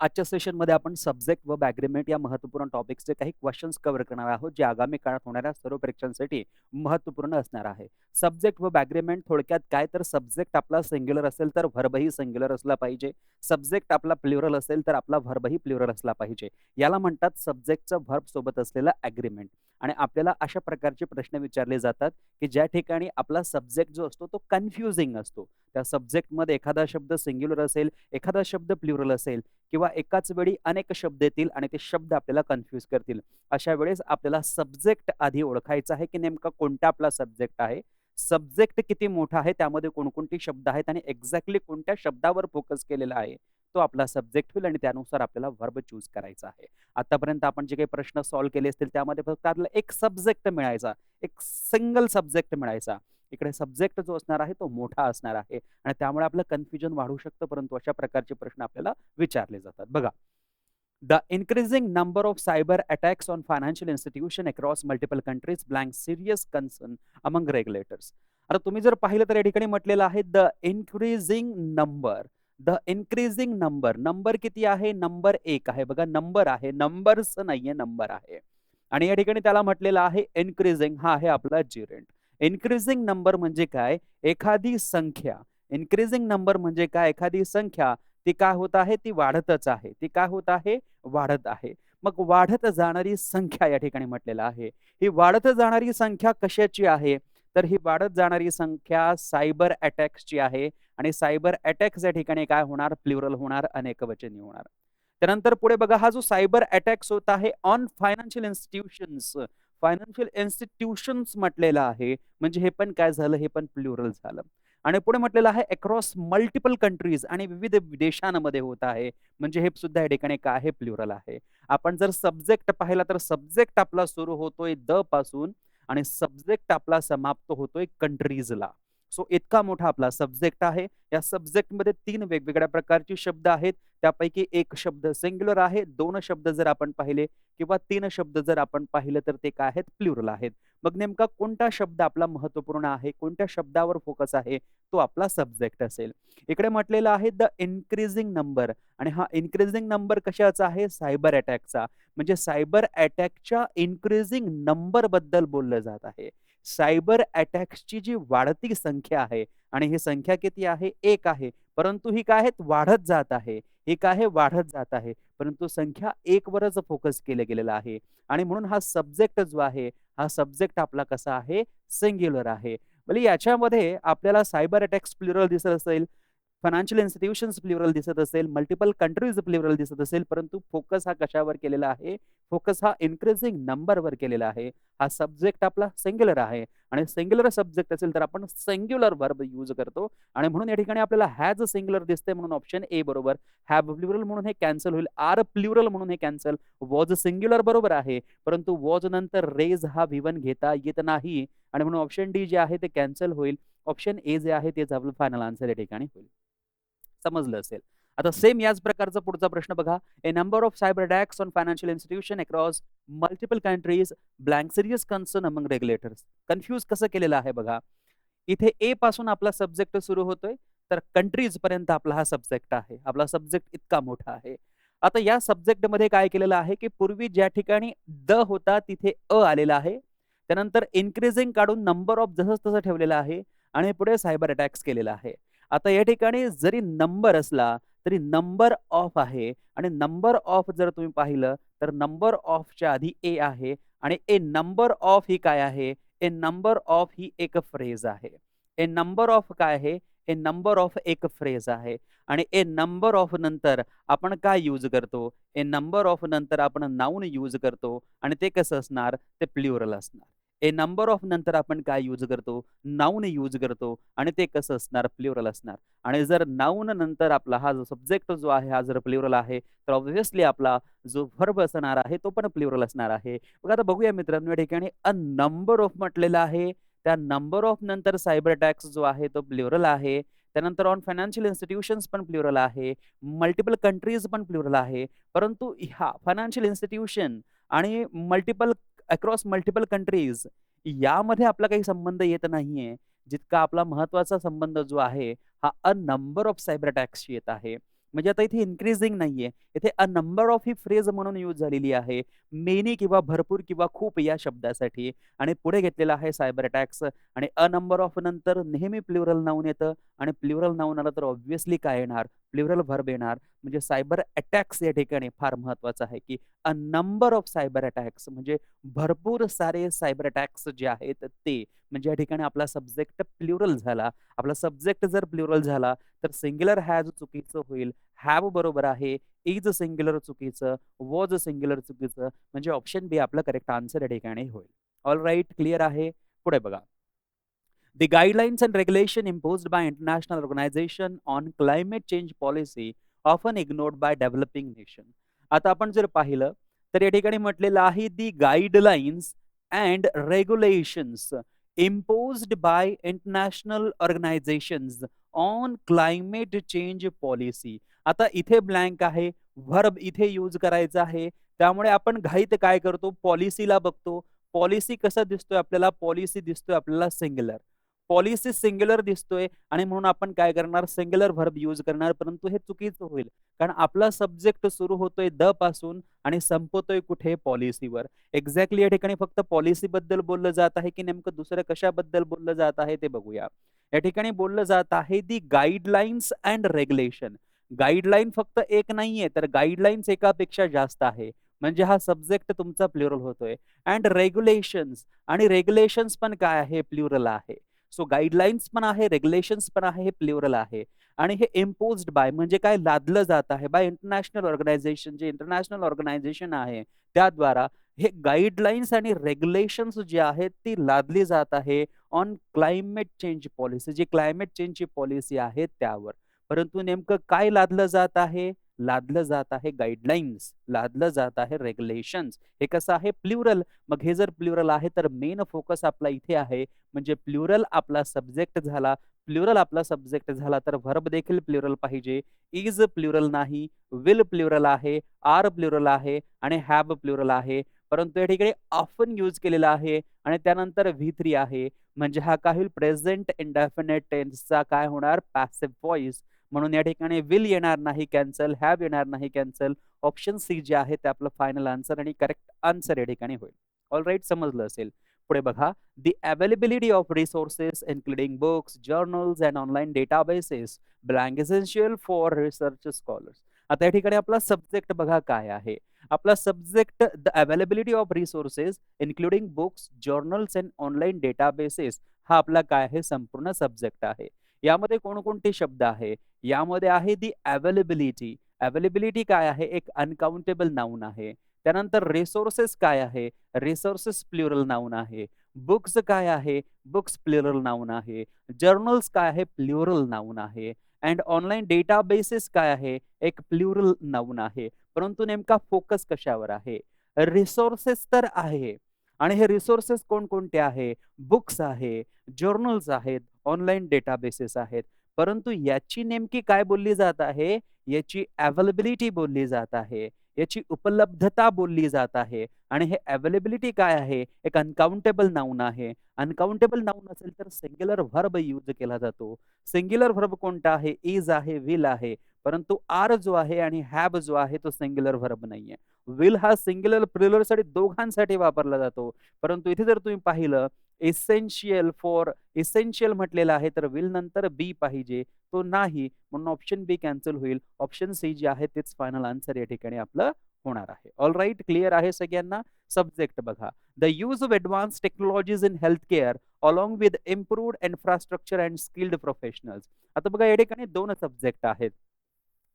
आजच्या सेशनमध्ये आपण सब्जेक्ट वर्ब ॲग्रीमेंट या महत्त्वपूर्ण टॉपिक्सचे काही क्वेश्चन्स कव्हर करणार आहोत, जे आगामी काळात होणाऱ्या सर्व परीक्षांसाठी महत्त्वपूर्ण असणार आहे. सब्जेक्ट वर्ब ॲग्रीमेंट थोडक्यात काय, तर सब्जेक्ट आपला सिंग्युलर असेल तर व्हर्बही सिंग्युलर असला पाहिजे. सब्जेक्ट आपला प्लुरल असेल तर आपला व्हर्बही प्लुरल असला पाहिजे. याला म्हणतात सब्जेक्टचं व्हर्ब सोबत असलेलं ॲग्रीमेंट. आणि आपल्याला अशा प्रकारचे प्रश्न विचारले जातात, की ज्या ठिकाणी आपला सब्जेक्ट जो असतो तो कन्फ्युजिंग असतो. त्या सब्जेक्टमध्ये एखादा शब्द सिंग्युलर असेल, एखादा शब्द प्लुरल असेल किंवा एकाच वेळी अनेक शब्द येतील आणि ते शब्द आपल्याला कन्फ्यूज करतील. अशा वेळेस आपल्याला सब्जेक्ट आधी ओळखायचा आहे, की नेमका कोणता आपला सब्जेक्ट आहे. सब्जेक्ट किती मोठा आहे, त्यामध्ये कोणकोणते शब्द आहेत आणि एक्झॅक्टली कोणत्या शब्दावर फोकस केलेला आहे, तो आपला सब्जेक्ट होईल आणि त्यानुसार आपल्याला व्हर्ब चूज करायचा आहे. आतापर्यंत आपण जे काही प्रश्न सॉल्व्ह केले असतील त्यामध्ये फक्त आपल्याला एक सब्जेक्ट मिळायचा, एक सिंगल सब्जेक्ट मिळायचा. इकडे सब्जेक्ट जो असणार आहे तो मोठा असणार आहे आणि त्यामुळे आपलं कन्फ्युजन वाढू शकतं, परंतु अशा प्रकारचे प्रश्न आपल्याला विचारले जातात. बघा, the increasing number of cyber attacks on financial institution across multiple countries blank serious concern among regulators. आता तुम्ही जर पाहिलं तर या ठिकाणी म्हटलेलं आहे the increasing number. The increasing number, number किती आहे, नंबर 1 आहे. बघा, नंबर आहे, नंबर्स नाहीये, नंबर आहे. आणि या ठिकाणी त्याला म्हटलेलं आहे इन्क्रीजिंग, हा आहे आपला जिरेंट. इन्क्रीजिंग नंबर म्हणजे काय, एखादी संख्या. इन्क्रीजिंग नंबर म्हणजे काय, एखादी संख्या ती काय होत आहे, ती वाढतच आहे. ती काय होत आहे, वाढत आहे. मग वाढत जाणारी संख्या या ठिकाणी म्हटलेलं आहे. ही वाढत जाणारी संख्या कशाची आहे, तर ही वाढत जाणारी संख्या सायबर अटॅक्सची आहे. आणि सायबर अटॅक्स या ठिकाणी काय होणार, प्लुरल होणार, अनेकवचनी होणार. त्यानंतर पुढे बघा, हा जो सायबर अटॅक्स होत आहे on financial institutions, financial institutions म्हटलेलं आहे, म्हणजे हे पण काय झालं, हे पण प्लुरल झालं. आणि पुढे म्हटलेलं आहे अक्रॉस मल्टिपल कंट्रीज, आणि विविध देशांमध्ये होत आहे, म्हणजे हे सुद्धा या ठिकाणी काय आहे, प्लुरल आहे. आपण जर सब्जेक्ट पाहिला तर सब्जेक्ट आपला सुरू होतोय द पासून आणि सब्जेक्ट आपला समाप्त होतोय कंट्रीजला. सो इतका मोठा आपला सब्जेक्ट आहे. या सब्जेक्टमध्ये 3 वेगवेगळ्या प्रकारचे शब्द आहेत. त्यापैकी एक शब्द सिंग्युलर आहे, 2 शब्द जर आपण पाहिले किंवा 3 शब्द जर आपण पाहिलं तर ते काय आहेत, प्लुरल आहेत. मग नेमका कोणता शब्द आपला महत्त्वपूर्ण आहे, कोणत्या शब्दावर फोकस आहे, तो आपला सब्जेक्ट असेल. इकडे म्हटलेलं आहे द इन्क्रीजिंग नंबर, आणि हा इन्क्रीजिंग नंबर कशाचा आहे, सायबर अटॅकचा. म्हणजे सायबर अटॅकच्या इन्क्रीजिंग नंबर बद्दल बोललं जात आहे. सायबर अटॅक्सची जी वाढती संख्या आहे, आणि ही संख्या किती आहे, 1 आहे. परंतु ही काय आहे, वाढत जात आहे. ही काय आहे, वाढत जात आहे. परंतु संख्या 1 वरच फोकस केलं गेलेला आहे. आणि म्हणून हा सब्जेक्ट जो आहे, हा सब्जेक्ट आपला कसा आहे, सिंग्युलर आहे. म्हणजे याच्यामध्ये आपल्याला सायबर अटॅक्स प्लुरल दिसत असेल, फायनान्शियल इन्स्टिट्यूशन्स प्लुरल दिसत असेल, मल्टिपल कंट्रीज प्लुरल दिसत असेल, परंतु फोकस हा कशावर केलेला आहे, फोकस हा इन्क्रीजिंग नंबरवर केलेला आहे. हा सब्जेक्ट आपला सिंग्युलर आहे आणि सिंग्युलर सब्जेक्ट असेल तर आपण सिंग्युलर वर्ब यूज करतो. आणि म्हणून या ठिकाणी आपल्याला हॅज सिंग्युलर दिसते, म्हणून ऑप्शन ए बरोबर. हॅव प्लुरल म्हणून हे कॅन्सल होईल, आर प्लुरल म्हणून हे कॅन्सल. वॉज सिंग्युलर बरोबर आहे, परंतु वॉज नंतर रेज हा V1 घेता येत नाही, आणि म्हणून ऑप्शन डी जे आहे ते कॅन्सल होईल. ऑप्शन ए जे आहे तेच आपलं फायनल आन्सर या ठिकाणी होईल. समजलं असेल. आता सेम याच प्रकारचा पुढचा प्रश्न बघा. A number of cyber attacks on financial institution across multiple countries blank serious concern among regulators. Confuse कसं केलेलं आहे बघा. इथे ए पासून आपला सब्जेक्ट सुरू होतोय, तर कंट्रीज पर्यंत आपला हा सब्जेक्ट आहे. आपला सब्जेक्ट इतका मोठा आहे. आता या सब्जेक्ट मध्ये काय केलेलं आहे, की पूर्वी ज्या ठिकाणी द होता तिथे अ आलेला आहे. त्यानंतर इन्क्रीजिंग काढून नंबर ऑफ जसं तसं ठेवलेलं आहे आणि पुढे सायबर अटॅक्स केलेला आहे. आता या ठिकाणी जरी नंबर असला तरी नंबर ऑफ आहे, आणि नंबर ऑफ जर तुम्ही पाहिलं तर नंबर ऑफच्या आधी ए आहे, आणि ए नंबर ऑफ ही काय आहे, ए नंबर ऑफ ही एक फ्रेज आहे. ए नंबर ऑफ काय आहे, ए नंबर ऑफ एक फ्रेज आहे. आणि ए नंबर ऑफ नंतर आपण काय यूज करतो, ए नंबर ऑफ नंतर आपण नाउन यूज करतो, आणि ते कसं असणार, ते प्लुरल असणार. ए नंबर ऑफ नंतर आपण काय यूज करतो, नाउन यूज करतो, आणि ते कसं असणार, प्लुरल असणार. आणि जर नाउन नंतर आपला हा जो सब्जेक्ट जो आहे हा जर प्लुरल आहे, तर ऑब्व्हियसली आपला जो व्हर्ब असणार आहे तो पण प्लुरल असणार आहे. बघा, आता बघूया मित्रांनो, या ठिकाणी अ नंबर ऑफ म्हटलेलं आहे. त्या नंबर ऑफ नंतर सायबर अटॅक्स जो आहे तो प्लुरल आहे. त्यानंतर ऑन फायनान्शियल इन्स्टिट्यूशन्स पण प्लुरल आहे. मल्टिपल कंट्रीज पण प्लुरल आहे. परंतु हा फायनान्शियल इन्स्टिट्यूशन आणि मल्टिपल अक्रॉस मल्टिपल कंट्रीज यामध्ये आपला काही संबंध येत नाहीये. जितका आपला महत्वाचा संबंध जो आहे हा अ नंबर ऑफ सायबर अटॅक्सशी येत आहे. म्हणजे आता इथे इन्क्रीजिंग नाहीये. इथे अ नंबर ऑफ ही फ्रेज म्हणून यूज झालेली आहे. मेनी किंवा भरपूर किंवा खूप या शब्दासाठी आणि पुढे घेतलेला आहे सायबर अटॅक्स आणि अ नंबर ऑफ नंतर नेहमी प्लुरल नाउन येतं आणि प्लुरल नाउन आलं तर ऑब्व्हियसली काय येणार? प्लुरल व्हर्ब येणार. म्हणजे सायबर अटॅक्स या ठिकाणी फार महत्वाचं आहे, की अ नंबर ऑफ सायबर अटॅक्स म्हणजे भरपूर सारे सायबर अटॅक्स जे आहेत ते. म्हणजे या ठिकाणी आपला सब्जेक्ट प्लुरल झाला. आपला सब्जेक्ट जर प्लुरल झाला, तर सिंग्युलर हॅज चुकीचं होईल. हॅव बरोबर आहे. इज सिंग्युलर चुकीचं. वॉज सिंग्युलर चुकीचं. म्हणजे ऑप्शन बी आपलं करेक्ट आन्सर या ठिकाणी होईल. ऑलराइट क्लिअर आहे. पुढे बघा. The guidelines and regulation imposed by international organization on climate change policy often ignored by developing nation. आता आपण जर पाहिलं तर या ठिकाणी म्हटलेलं आहे the guidelines and regulations imposed by international organisations on climate change policy. आता इथे ब्लँक आहे, व्हर्ब इथे यूज करायचा आहे. त्यामुळे आपण घाईत काय करतो, पॉलिसीला बघतो. पॉलिसी कसा दिसतोय आपल्याला, पॉलिसी दिसतोय आपल्याला सिंग्युलर. पॉलिसी सिंग्युलर दिसतोय आणि म्हणून आपण काय करणार, सिंग्युलर व्हर्ब यूज करणार, परंतु हे चुकीचं होईल. कारण आपला सब्जेक्ट सुरू होतोय द पासून आणि संपतोय कुठे, पॉलिसीवर. एक्झॅक्टली या ठिकाणी फक्त पॉलिसी बद्दल बोललं जात आहे की नेमकं दुसरं कशाबद्दल बोललं जात आहे ते बघूया. या ठिकाणी बोललं जात आहे the guidelines and regulation. Guideline फक्त एक नाहीये, तर गाईडलाईन्स एकापेक्षा जास्त आहे. म्हणजे हा सब्जेक्ट तुमचा प्लुरल होतोय. अँड रेग्युलेशन्स, आणि रेग्युलेशन्स पण काय आहे, प्लुरल आहे. सो गाईडलाईन्स पण आहे, रेग्युलेशन्स पण आहे, हे प्लुरल आहे. आणि हे इम्पोज्ड बाय म्हणजे काय, लादलं जात आहे बाय इंटरनॅशनल ऑर्गनायझेशन. जे इंटरनॅशनल ऑर्गनायझेशन आहे त्याद्वारा हे गाईडलाईन्स आणि रेग्युलेशन्स जे आहेत ती लादली जात आहे ऑन क्लायमेट चेंज पॉलिसी. जी क्लायमेट चेंजची पॉलिसी आहे त्यावर. परंतु नेमकं काय लादलं जात आहे, लादलं जात आहे गाईडलाईन्स, लादलं जात आहे रेग्युलेशन्स. हे कसं आहे, प्लुरल. मग हे जर प्लुरल आहे तर मेन फोकस आपला इथे आहे. म्हणजे प्लुरल आपला सब्जेक्ट झाला. प्लुरल आपला सब्जेक्ट झाला तर व्हर्ब देखील प्लुरल पाहिजे. इज प्लुरल नाही, विल प्लुरल आहे, आर प्लुरल आहे आणि हॅव प्लुरल आहे. परंतु या ठिकाणी ऑफन यूज केलेला आहे आणि त्यानंतर V3 आहे. म्हणजे हा काय होईल, प्रेझेंट इंडेफिनिट टेन्सचा काय होणार, पॅसिव्ह व्हॉइस. म्हणून या ठिकाणी विल येणार नाही कॅन्सल, हॅव येणार नाही कॅन्सल. ऑप्शन सी जे आहे ते आपलं फायनल आन्सर आणि करेक्ट आन्सर या ठिकाणी होईल. ऑलराईट, समजलं असेल. पुढे बघा. The availability of resources including books, journals and online databases blank essential for research scholars. आता या ठिकाणी आपला सब्जेक्ट बघा काय आहे. आपला subject the availability of resources including books, journals and online databases हा आपला काय आहे, संपूर्ण सब्जेक्ट आहे. यामध्ये कोणकोणते शब्द आहे, यामध्ये आहे दी अवेलेबिलिटी. अवेलेबिलिटी काय आहे, एक अनकाउंटेबल नाउन आहे. त्यानंतर रिसोर्सेस काय आहे, रिसोर्सेस प्लुरल नाउन आहे. बुक्स काय आहे, बुक्स प्लुरल नाउन आहे. जर्नल्स काय आहे, प्लुरल नाउन आहे. अँड ऑनलाईन डेटाबेसेस काय आहे, एक प्लुरल नाउन आहे. परंतु नेमका फोकस कशावर आहे, रिसोर्सेस तर आहे. आणि हे रिसोर्सेस कोणकोणते आहे, बुक्स आहे, जर्नल्स आहेत, ऑनलाईन डेटाबेसेस आहेत. परंतु याची नेमकी काय बोलली जात आहे, याची अवेलेबिलिटी बोलली जात आहे, याची उपलब्धता बोलली जात आहे. आणि हे अवेलेबिलिटी काय आहे, एक अनकाउंटेबल नाउन आहे. अनकाउंटेबल नाउन असेल तर सिंग्युलर व्हर्ब यूज केला जातो. सिंग्युलर व्हर्ब कोणता आहे, इज आहे, विल आहे. परंतु आर जो आहे आणि हॅव जो आहे तो सिंग्युलर व्हर्ब नाहीये. विल हा सिंग्युलर प्लुरलसाठी दोघांसाठी वापरला जातो. परंतु इथे जर तुम्ही पाहिलं, इसेन्शियल फॉर इसेन्शियल म्हटलेलं आहे तर विल नंतर बी पाहिजे, तो नाही. म्हणून ऑप्शन बी कॅन्सल होईल. ऑप्शन सी जे आहे तेच फायनल आन्सर या ठिकाणी आपलं होणार आहे. ऑलराईट, क्लिअर आहे सगळ्यांना. सब्जेक्ट बघा. The use of advance technologies in health care along with improved infrastructure and skilled professionals. आता बघा या ठिकाणी दोन सब्जेक्ट आहेत.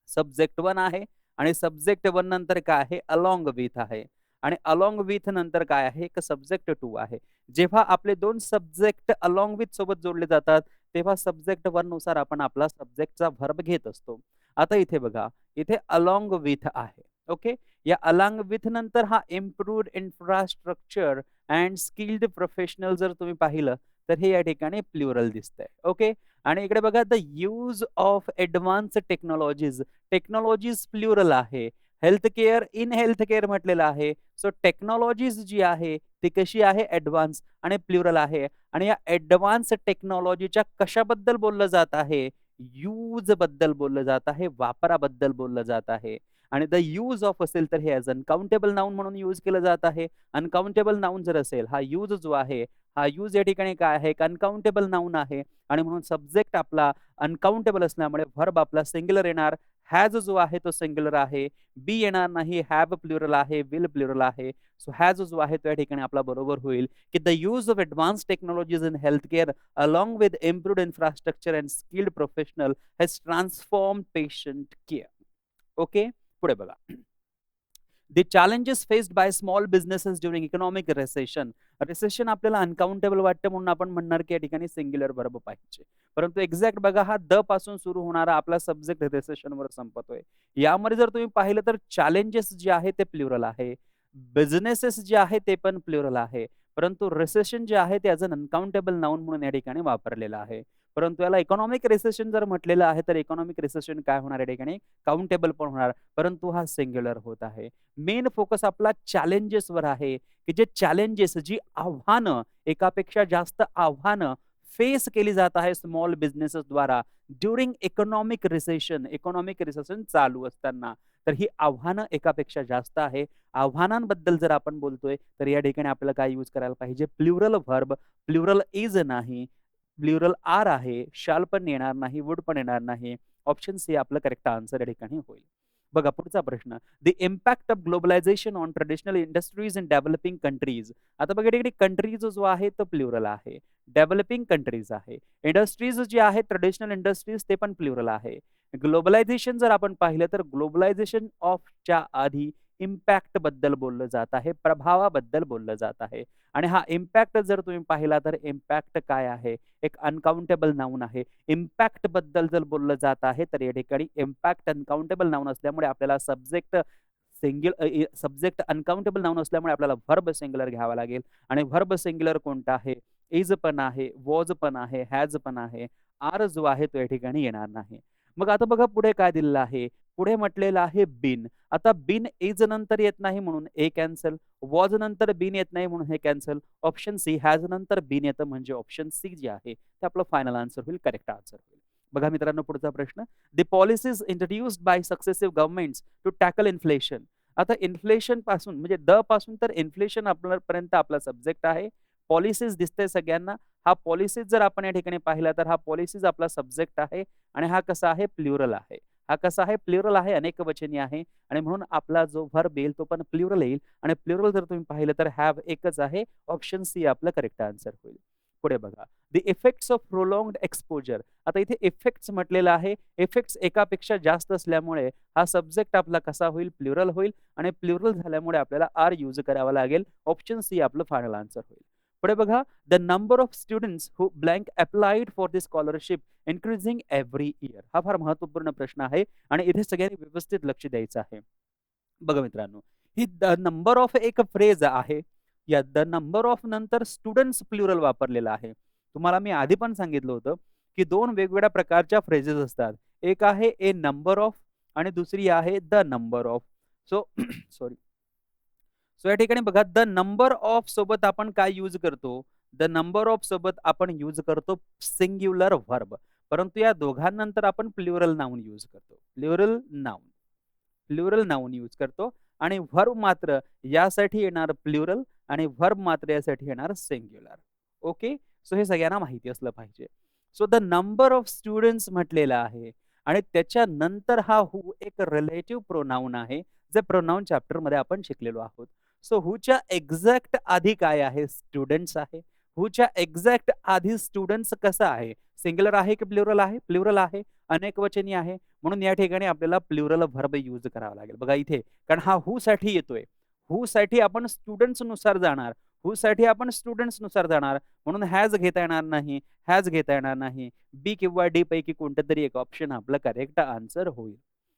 सब्जेक्ट 1 आहे आणि सब्जेक्ट 1 नंतर काय आहे, अलॉंग विथ आहे. आणि अलॉंग विथ नंतर काय आहे, एक सब्जेक्ट 2 आहे. जेव्हा आपले दोन सब्जेक्ट अलॉंग विथ सोबत जोडले जातात तेव्हा सब्जेक्ट 1 नुसार आपण आपला सब्जेक्टचा व्हर्ब घेत असतो. आता इथे बघा, इथे अलॉंग विथ आहे. ओके. या अलॉंग विथ नंतर हा improved infrastructure and skilled professional जर तुम्ही पाहिलं तर हे या ठिकाणी प्लुरल दिसतंय. ओके. आणि इकडे बघा, the use of advance technologies. Technologies plural आहे. Health care, in health care म्हटलेलं आहे. सो टेक्नॉलॉजीज जी आहे ती कशी आहे, ऍडव्हान्स आणि प्लुरल आहे. आणि या ऍडव्हान्स टेक्नॉलॉजीच्या कशाबद्दल बोललं जात आहे, यूज बद्दल बोललं जात आहे, वापराबद्दल बोललं जात आहे. आणि द यूज ऑफ असेल तर हे ॲज अनकाउंटेबल नाउन म्हणून यूज केलं जात आहे. अनकाउंटेबल नाउन जर असेल, हा यूज जो आहे, हा यूज या ठिकाणी काय आहे? एक अनकाउंटेबल नाउन आहे आणि म्हणून सब्जेक्ट आपला अनकाउंटेबल असल्यामुळे व्हर्ब आपला सिंग्युलर येणार. हॅज जो आहे तो सिंग्युलर आहे. बी येणार नाही. हॅव प्लुरल आहे. विल प्लुरल आहे. सो हॅज जो आहे तो या ठिकाणी आपला बरोबर होईल, की the use of advance technologies in health care along with improved infrastructure and skilled professional has transformed patient care. Okay, पुढे बघा. The challenges faced by small businesses during economic recession. Recession आपल्याला अनकाउंटेबल वाटतं म्हणून आपण म्हणणार की या ठिकाणी सिंग्युलर वर्ब पाहिजे. परंतु एक्झॅक्ट बघा, हा द पासून सुरू होणारा आपला सब्जेक्ट रिसेशनवर संपतोय. यामध्ये जर तुम्ही पाहिलं तर चॅलेंजेस जे आहे ते प्लुरल आहे. बिझनेसेस जे आहे ते पण प्लुरल आहे. परंतु रिसेशन जे आहे ते ॲज अन अनकाउंटेबल नाउन म्हणून या ठिकाणी वापरलेलं आहे. परंतु याला इकॉनॉमिक रिसेशन जर म्हटलेलं आहे तर इकॉनॉमिक रिसेशन काय होणार या ठिकाणी? काउंटेबल पण होणार, परंतु हा सिंग्युलर होत आहे. मेन फोकस आपला चॅलेंजेसवर आहे, की जे चॅलेंजेस, जी आव्हानं, एकापेक्षा जास्त आव्हानं फेस केली जात आहे स्मॉल बिझनेसेसद्वारा during economic recession. Economic recession चालू असताना. तर ही आव्हानं एकापेक्षा जास्त आहे. आव्हानांबद्दल जर आपण बोलतोय तर या ठिकाणी आपल्याला काय यूज करायला पाहिजे? Plural verb. प्लुरल इज नाही, प्लुरल आर आहे. शाल पण येणार नाही, वुड पण येणार नाही. ऑप्शन सी आपलं करेक्ट आन्सर या ठिकाणी होईल. बघा पुढचा प्रश्न. The impact of globalisation on traditional industries in developing countries. आता बघा ठिकाणी कंट्रीज जो आहे तो प्लुरल आहे. डेव्हलपिंग कंट्रीज आहे. इंडस्ट्रीज जे आहे ट्रेडिशनल इंडस्ट्रीज ते पण प्लुरल आहे. ग्लोबलायझेशन जर आपण पाहिलं तर ग्लोबलायझेशन ऑफच्या आधी इम्पॅक्ट बद्दल बोललं जात आहे, प्रभावाबद्दल बोललं जात आहे. आणि हा इम्पॅक्ट जर तुम्ही पाहिला तर इम्पॅक्ट काय आहे? एक अनकाउंटेबल नाउन आहे. इम्पॅक्ट बद्दल जर बोललं जात आहे तर या ठिकाणी इम्पॅक्ट अनकाउंटेबल नाउन असल्यामुळे आपल्याला सब्जेक्ट अनकाउंटेबल नाउन असल्यामुळे आपल्याला व्हर्ब सिंग्युलर घ्यावा लागेल. आणि व्हर्ब सिंग्युलर कोणता आहे? इज पण आहे, वॉज पण आहे, हॅज पण आहे. आर जो आहे तो या ठिकाणी येणार नाही. मग आता बघा पुढे काय दिलेलं आहे? पुढे म्हटलेलं आहे बीन. आता बीन इज नंतर येत नाही म्हणून ए कॅन्सल. वॉज नंतर बीन येत नाही म्हणून हे कॅन्सल. ऑप्शन सी हॅज नंतर बीन येतं म्हणजे ऑप्शन सी जे आहे ते आपलं फायनल आन्सर होईल, करेक्ट आन्सर होईल. बघा मित्रांनो पुढचा प्रश्न. The policies introduced by successive governments to tackle inflation. आता इन्फ्लेशन पासून म्हणजे द पासून तर इन्फ्लेशन आपल्यापर्यंत आपला सब्जेक्ट आहे. पॉलिसीज दिसते सगळ्यांना. हा पॉलिसीज जर आपण या ठिकाणी पाहिला तर हा पॉलिसीज आपला सब्जेक्ट आहे आणि हा कसा आहे? प्लुरल आहे. हा कसा आहे? प्लुरल आहे, अनेकवचनी आहे आणि म्हणून आपला जो व्हर्ब येईल तो पण प्लुरल येईल आणि प्लुरल जर तुम्ही पाहिलं तर हॅव एकच आहे. ऑप्शन सी आपलं करेक्ट आन्सर होईल. पुढे बघा. The effects of प्रोलॉंग्ड exposure. आता इथे इफेक्ट्स म्हटलेलं आहे. इफेक्ट्स एकापेक्षा जास्त असल्यामुळे हा सब्जेक्ट आपला कसा होईल? प्लुरल होईल आणि प्लुरल झाल्यामुळे आपल्याला आर यूज करावा लागेल. ऑप्शन सी आपलं फायनल आन्सर होईल. पुढे बघा. The number of students who blank applied for this scholarship increasing every year. हा फार महत्वपूर्ण प्रश्न आहे आणि इथे सगळ्यांनी व्यवस्थित लक्ष द्यायचं आहे. बघा मित्रांनो, ही द नंबर ऑफ एक फ्रेज आहे. या द नंबर ऑफ नंतर स्टुडंट्स प्लुरल वापरलेला आहे. तुम्हाला मी आधी पण सांगितलं होतं की दोन वेगवेगळ्या प्रकारच्या फ्रेजेस असतात. एक आहे ए नंबर ऑफ आणि दुसरी आहे the number of. So sorry. So या ठिकाणी बघा, द नंबर ऑफ सोबत आपण काय यूज करतो? द नंबर ऑफ सोबत आपण यूज करतो सिंग्युलर व्हर्ब. परंतु या दोघांनंतर आपण प्लुरल नाउन यूज करतो. प्लुरल नाउन यूज करतो आणि व्हर्ब मात्र यासाठी येणार प्लुरल आणि व्हर्ब मात्र यासाठी येणार सिंग्युलर. ओके, सो हे सगळ्यांना माहिती असलं पाहिजे. So the number of students म्हटलेलं आहे आणि त्याच्यानंतर हा हू एक रिलेटिव्ह प्रोनाउन आहे, जे प्रोनाउन चॅप्टर मध्ये आपण शिकलेलो आहोत. सो हूच्या एक्झॅक्ट आधी काय आहे? स्टुडंट्स आहे. हूच्या एक्झॅक्ट आधी स्टुडंट्स कसा आहे? सिंग्युलर आहे की प्लुरल आहे? प्लुरल आहे, अनेकवचनी आहे. म्हणून या ठिकाणी आपल्याला प्लुरल व्हर्ब यूज करावा लागेल. बघा इथे, कारण हा हू साठी येतोय. हू साठी आपण स्टुडंट्स नुसार जाणार. हू साठी आपण स्टुडंट्स नुसार जाणार. म्हणून हॅज घेता येणार नाही, हॅज घेता येणार नाही. बी किंवा डी पैकी कोणतं तरी एक ऑप्शन आपलं करेक्ट आन्सर होईल.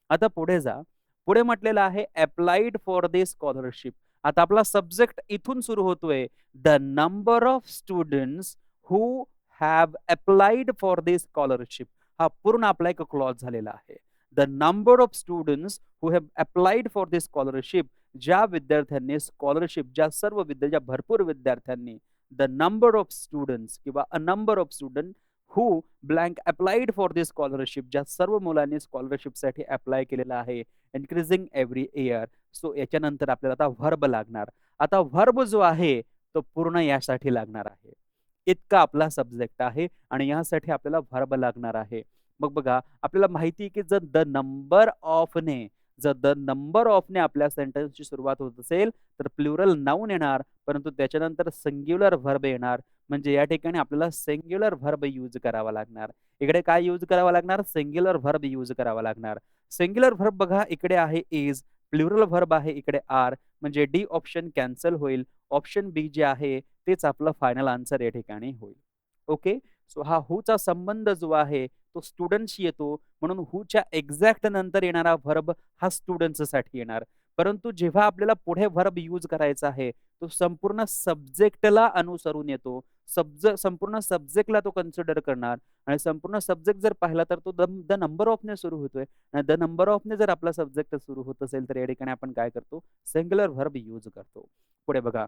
आता पुढे जा. पुढे म्हटलेलं आहे अप्लाइड फॉर द स्कॉलरशिप. आता आपला सब्जेक्ट इथून सुरू होतोय. The number of students who have applied for the scholarship. हा पूर्ण आपला एक क्लॉज झालेला आहे. The number of students who have applied for the scholarship. ज्या विद्यार्थ्यांनी स्कॉलरशिप, ज्या भरपूर विद्यार्थ्यांनी द नंबर ऑफ स्टुडंट्स किंवा a number of student who blank applied for this scholarship, ज्या सर्व मुलांनी स्कॉलरशिपसाठी अप्लाय केलेलं आहे, इन्क्रीजिंग एव्हरी इयर. सो याच्यानंतर आपल्याला आता व्हर्ब लागणार. आता व्हर्ब जो आहे तो पूर्ण यासाठी लागणार आहे. इतका आपला सब्जेक्ट आहे आणि यासाठी आपल्याला व्हर्ब लागणार आहे. मग बघा आपल्याला माहिती आहे की जर द नंबर ऑफने आपल्या सेंटेन्सची सुरुवात होत असेल तर प्लुरल नाउन येणार, परंतु त्याच्यानंतर सिंग्युलर व्हर्ब येणार. म्हणजे या ठिकाणी आपल्याला सिंग्युलर व्हर्ब यूज करावा लागणार. इकडे काय यूज करावा लागणार? सिंग्युलर व्हर्ब यूज करावा लागणार. सिंग्युलर व्हर्ब बघा इकडे आहे इज, प्लुरल व्हर्ब आहे इकडे आर, म्हणजे डी ऑप्शन कॅन्सल होईल. ऑप्शन बी जे आहे तेच आपलं फायनल आन्सर या ठिकाणी होईल. ओके. सो हा हूचा संबंध जो आहे तो स्टुडंटशी येतो, म्हणून हूच्या एक्झॅक्ट नंतर येणारा व्हर्ब हा स्टुडंट्ससाठी येणार. परंतु जेव्हा आपल्याला पुढे व्हर्ब यूज करायचा आहे तो संपूर्ण सब्जेक्टला अनुसरून येतो. संपूर्ण सब्जेक्टला तो कन्सिडर करणार आणि संपूर्ण सब्जेक्ट जर पाहिला तर तो द नंबर ऑफने सुरू होतोय आणि द नंबर ऑफने जर आपला सब्जेक्ट सुरू होत असेल तर या ठिकाणी आपण काय करतो? सिंग्युलर व्हर्ब यूज करतो. पुढे बघा,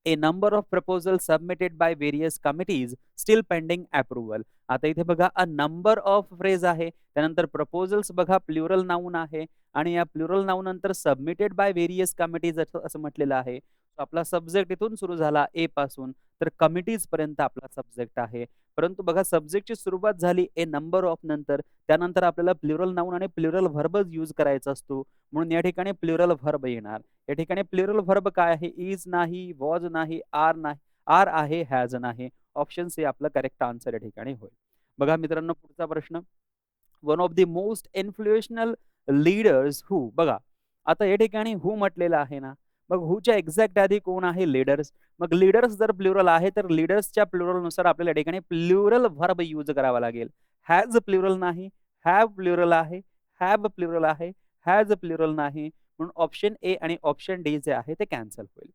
a number of proposal submitted by various committees still pending approval. आता इथे बघा अ नंबर ऑफ फ्रेज आहे, त्यानंतर प्रपोजल्स बघा प्लुरल नाउन आहे आणि या प्लुरल नाउन नंतर सबमिटेड बाय व्हेरियस कमिटीज असं म्हटलेलं आहे. आपला सब्जेक्ट इथून सुरू झाला ए पासून तर कमिटीज पर्यंत आपला सब्जेक्ट आहे. परंतु बघा सब्जेक्टची सुरुवात झाली ए नंबर ऑफ नंतर, त्यानंतर आपल्याला प्लुरल नाउन आणि प्लुरल व्हर्बच यूज करायचा असतो, म्हणून या ठिकाणी प्लुरल व्हर्ब येणार. या ठिकाणी प्लुरल व्हर्ब काय आहे? इज नाही, वॉज नाही, आर नाही, आर आहे, हॅज नाही. ऑप्शन सी आपलं करेक्ट आन्सर या ठिकाणी होईल. बघा मित्रांनो पुढचा प्रश्न, one of the most influential leaders who. बघा आता या ठिकाणी हू म्हटलेलं आहे ना, मग हूच्या एक्झॅक्ट आधी कोण आहे? लीडर्स. मग लीडर्स जर प्लुरल आहे तर लीडर्सच्या प्लुरल नुसार आपल्याला या ठिकाणी प्लुरल व्हर्ब यूज करावा लागेल. हॅज प्लुरल नाही, हॅव प्लुरल आहे, हॅव प्लुरल आहे, हॅज प्लुरल नाही, म्हणून ऑप्शन ए आणि ऑप्शन डी जे आहे ते कॅन्सल होईल.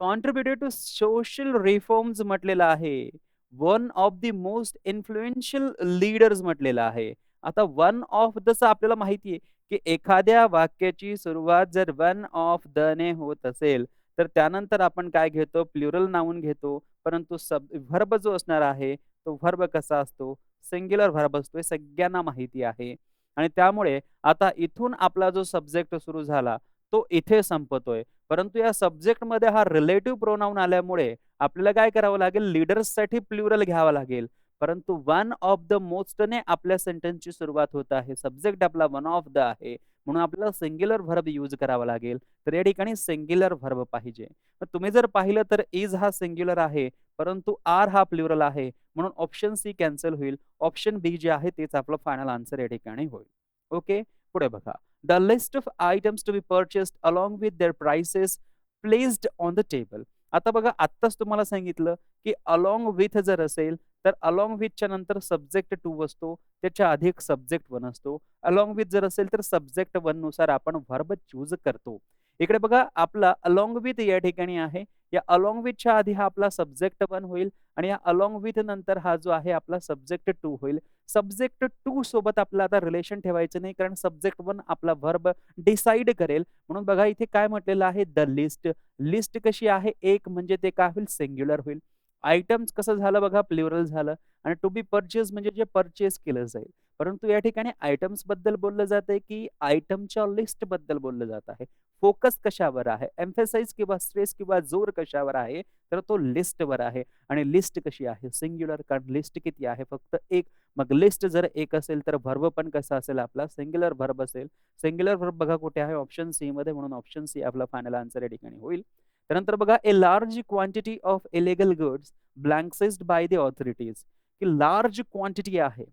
कॉन्ट्रीब्युटेड टू सोशल रिफॉर्म्स म्हटलेलं आहे. One of the most influential leaders म्हटलेलं आहे. आता वन ऑफ जसं आपल्याला माहिती आहे की एखाद्या वाक्याची सुरुवात जर वन ऑफ द ने होत असेल तर त्यानंतर आपण काय घेतो? प्लुरल नाउन घेतो. परंतु व्हर्ब जो असणार आहे तो व्हर्ब कसा असतो? सिंग्युलर व्हर्ब असतो, हे सगळ्यांना माहिती आहे. आणि त्यामुळे आता इथून आपला जो सब्जेक्ट सुरू झाला तो इथे संपतोय. परंतु या सब्जेक्टमध्ये हा रिलेटिव्ह प्रोनाउन आल्यामुळे आपल्याला काय करावं लागेल? लीडर्ससाठी प्लुरल घ्यावं लागेल. परंतु वन ऑफ द मोस्टने आपल्या सेंटेन्सची सुरुवात होत आहे. सब्जेक्ट आपला वन ऑफ द आहे, म्हणून आपल्याला सिंग्युलर व्हर्ब यूज करावा लागेल. तर या ठिकाणी सिंग्युलर व्हर्ब पाहिजे. तर तुम्ही जर पाहिलं तर इज हा सिंग्युलर आहे, परंतु आर हा प्लुरल आहे, म्हणून ऑप्शन सी कॅन्सल होईल. ऑप्शन बी जे आहे तेच आपलं फायनल आन्सर या ठिकाणी होईल. ओके. पुढे बघा, the list of items to be purchased along with their prices placed on the table. आता बघा आत्ताच तुम्हाला सांगितलं की अलॉंग विथ जर असेल तर अलॉंग विथच्या नंतर सब्जेक्ट टू असतो, त्याच्या आधी एक सब्जेक्ट वन असतो. अलॉंग विथ जर असेल तर सब्जेक्ट वन नुसार आपण व्हर्ब चूज करतो. इकडे बघा आपला अलॉंग विथ या ठिकाणी आहे. या अलॉंग विथच्या आधी हा आपला सब्जेक्ट वन होईल आणि या अलॉंग विथ नंतर हा जो आहे आपला सब्जेक्ट टू होईल. सब्जेक्ट टू सोबत आपल्याला आता रिलेशन ठेवायचं नाही, कारण सब्जेक्ट वन आपला व्हर्ब डिसाइड करेल. म्हणून बघा इथे काय म्हटलेलं आहे? The list. लिस्ट कशी आहे? एक म्हणजे ते काय होईल? सिंग्युलर होईल. आयटम्स कसं झालं बघा? प्लुरल झालं. आणि टू बी परचेस म्हणजे जे परचेस केलं जाईल. परंतु या ठिकाणी आयटम्स बद्दल बोललं जात आहे की आयटमच्या लिस्ट बद्दल बोललं जात आहे? फोकस कशावर आहे? एम्फेसाइज किंवा स्ट्रेस किंवा जोर कशावर आहे? तर तो लिस्टवर आहे. आणि लिस्ट कशी आहे? सिंग्युलर, कारण लिस्ट किती आहे? फक्त एक. मग लिस्ट जर एक असेल तर व्हर्ब पण कसा असेल आपला? सिंग्युलर व्हर्ब असेल. सिंग्युलर व्हर्ब बघा कुठे आहे? ऑप्शन सी मध्ये, म्हणून ऑप्शन सी आपला फायनल आन्सर या ठिकाणी होईल. त्यानंतर बघा, a large quantity of illegal goods blank seized by the authorities. की लार्ज क्वांटिटी आहे.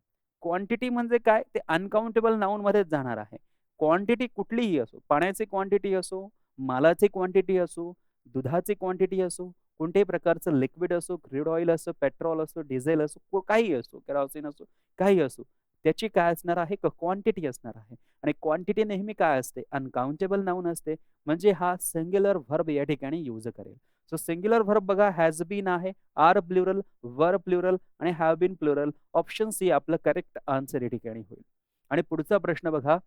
क्वांटिटी म्हणजे काय? ते अनकाउंटेबल नाउन मध्येच जाणार आहे. क्वांटिटी कुठलीही असो, पाण्याची क्वांटिटी असो, मालाची क्वांटिटी असो, दुधाची क्वांटिटी असो, कोणत्याही प्रकारचं लिक्विड असो, क्रूड ऑइल असो, पेट्रोल असो, डिझेल असो, काही असो, केरोसिन असो, काही असो, त्याची काय असणार आहे? क्वांटिटी असणार आहे. आणि क्वांटिटी नेहमी काय असते? अनकाउंटेबल नाउन असते. म्हणजे हा सिंग्युलर व्हर्ब या ठिकाणी यूज करेल. सो सिंग्युलर व्हर्ब बघा हॅज बीन आहे, आर प्लुरल, वर प्लुरल आणि have been plural. Option C आपलं करेक्ट आन्सर या ठिकाणी होईल. आणि पुढचा प्रश्न बघा,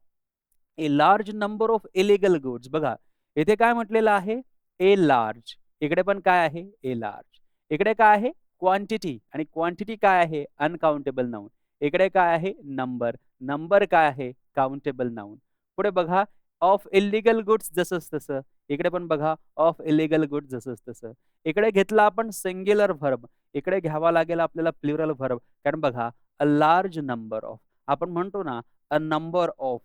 a large number of illegal goods. बघा इथे काय म्हटलेलं आहे? A large. इकडे पण काय आहे? A large. इकडे काय आहे? क्वांटिटी आणि क्वांटिटी काय आहे? Uncountable noun. इकडे काय आहे? नंबर. नंबर काय आहे? Countable noun. पुढे बघा ऑफ इल्लीगल गुड्स जसंच तसं. इकडे पण बघा ऑफ इल्लीगल गुड्स जसंच तसं. इकडे घेतला आपण सिंग्युलर व्हर्ब. इकडे घ्यावा लागेल आपल्याला प्लुरल व्हर्ब. कारण बघा अ लार्ज नंबर ऑफ. आपण म्हणतो ना a number of,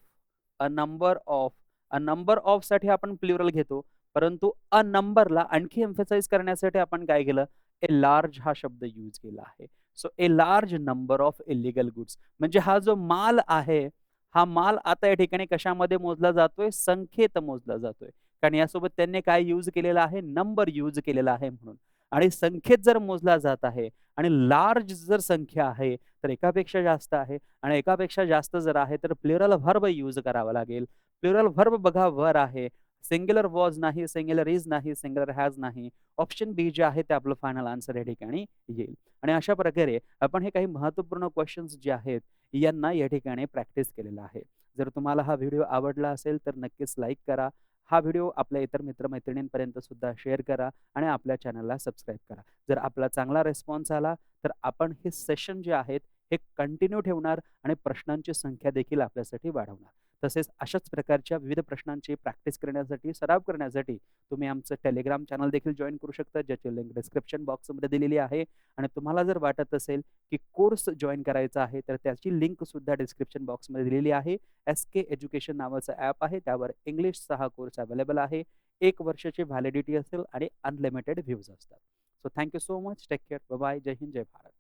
a number of, a number ऑफसाठी आपण प्लुरल घेतो. परंतु अ नंबरला आणखी एम्फसाइज करण्यासाठी आपण काय केलं? ए लार्ज हा शब्द यूज केला आहे. So A large number of illegal goods म्हणजे हा जो माल आहे, हा माल आता या ठिकाणी कशामध्ये मोजला जातोय? संख्येत मोजला जातोय. कारण यासोबत त्यांनी काय यूज केलेला आहे? नंबर यूज केलेला आहे म्हणून. आणि संख्येत जर मोजला जात आहे आणि लार्ज जर संख्या आहे, तर एकापेक्षा जास्त आहे आणि एकापेक्षा जास्त जर आहे, तर प्लुरल व्हर्ब यूज करावा लागेल. प्लुरल व्हर्ब बघा वर आहे. सिंग्युलर वॉज नाही, सिंग्युलर इज नाही, सिंग्युलर हॅज नाही. ऑप्शन बी जे आहे ते आपलं फायनल आन्सर या ठिकाणी येईल. आणि अशा प्रकारे आपण हे काही महत्त्वपूर्ण क्वेशन्स जे आहेत, यांना या ठिकाणी प्रॅक्टिस केलेलं आहे. जर तुम्हाला हा व्हिडिओ आवडला असेल, तर नक्कीच लाईक करा. हा व्हिडिओ आपल्या इतर मित्र-मैत्रिणींपर्यंत सुद्धा शेअर करा आणि आपल्या चॅनलला सबस्क्राईब करा. जर आपला चांगला रिस्पॉन्स आला, तर आपण हे सेशन जे आहेत, हे कंटिन्यू ठेवणार आणि प्रश्नांची संख्या देखील आपल्यासाठी वाढवणार. तसेच अशाच प्रकारच्या विविध प्रश्नांची प्रॅक्टिस करण्यासाठी, सराव करण्यासाठी तुम्ही आमचं टेलिग्राम चॅनल देखील जॉइन करू शकता, ज्याची लिंक डिस्क्रिप्शन बॉक्समध्ये दिलेली आहे. आणि तुम्हाला जर वाटत असेल, की कोर्स जॉइन करायचा आहे, तर त्याची लिंक सुद्धा डिस्क्रिप्शन बॉक्समध्ये दिलेली आहे. एस-के एज्युकेशन नावाचं ॲप आहे. त्यावर इंग्लिशचा हा कोर्स अवेलेबल आहे. 1 वर्षाची व्हॅलिडिटी असेल आणि अनलिमिटेड व्ह्यूज असतात. So thank you so much. Take care. Bye bye. जय हिंद, जय भारत.